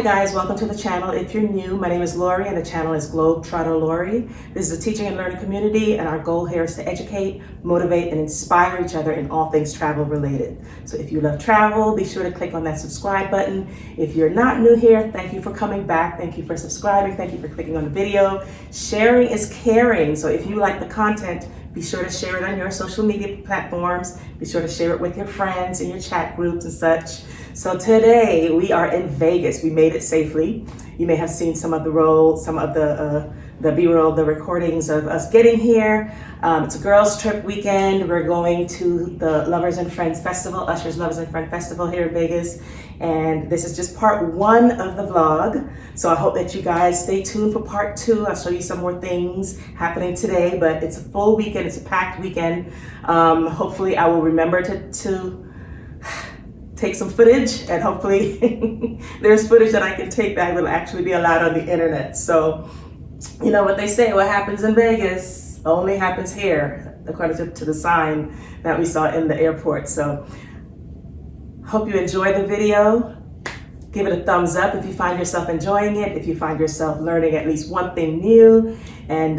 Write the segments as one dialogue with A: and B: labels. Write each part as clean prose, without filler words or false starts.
A: Hi guys, welcome to the channel. If you're new, my name is Lori and the channel is GlobeTrotterLori. This is a teaching and learning community, and our goal here is to educate, motivate, and inspire each other in all things travel related. So if you love travel, be sure to click on that subscribe button. If you're not new here, thank you for coming back. Thank you for subscribing. Thank you for clicking on the video. Sharing is caring. So if you like the content, be sure to share it on your social media platforms. Be sure to share it with your friends in your chat groups and such. So today we are in Vegas. We made it safely. You may have seen some of the B-roll, the recordings of us getting here. It's a girls' trip weekend. We're going to the Lovers and Friends Festival, Usher's Lovers and Friends Festival here in Vegas. And this is just part one of the vlog. So I hope that you guys stay tuned for part two. I'll show you some more things happening today, but it's a full weekend. It's a packed weekend. Hopefully I will remember to take some footage, and hopefully there's footage that I can take that will actually be allowed on the internet. So, you know what they say, what happens in Vegas only happens here, according to the sign that we saw in the airport. So, hope you enjoy the video. Give it a thumbs up if you find yourself enjoying it, if you find yourself learning at least one thing new. And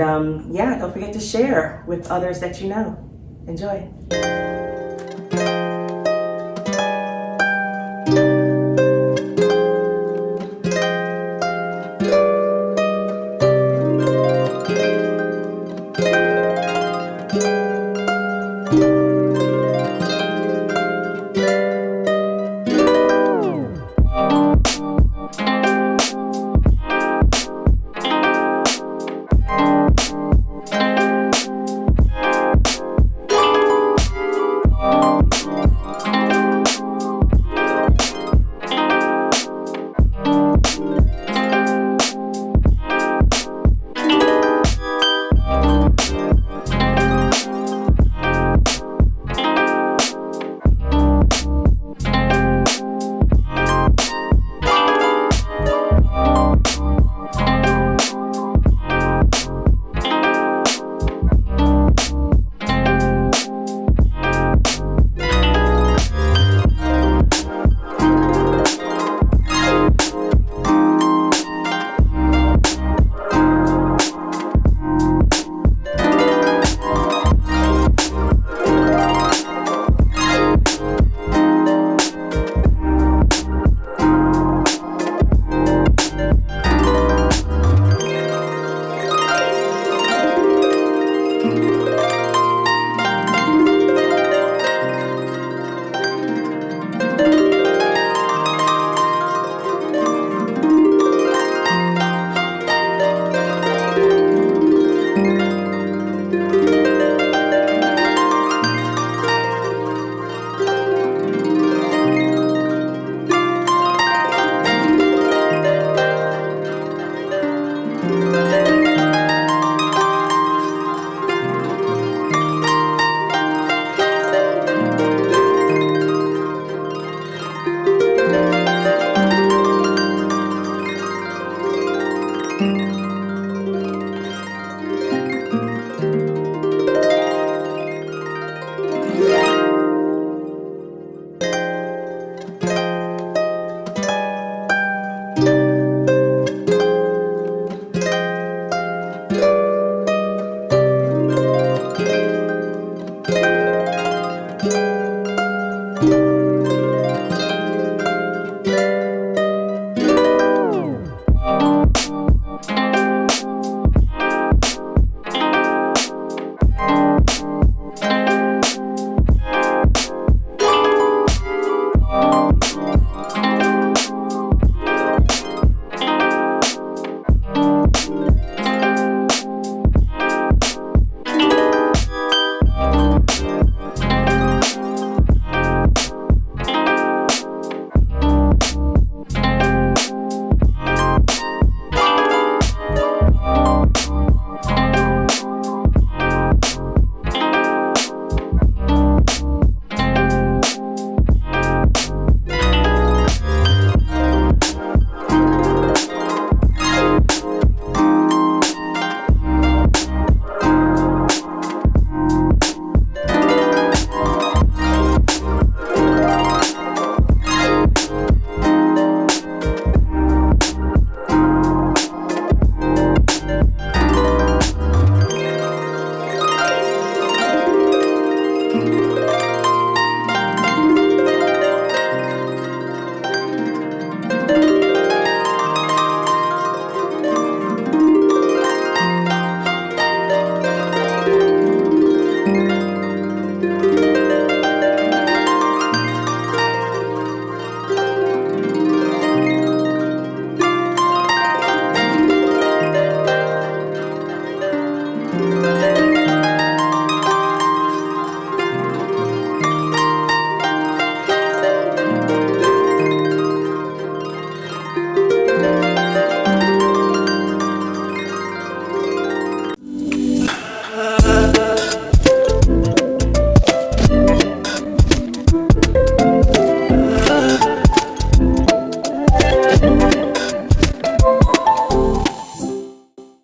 A: yeah, don't forget to share with others that you know. Enjoy.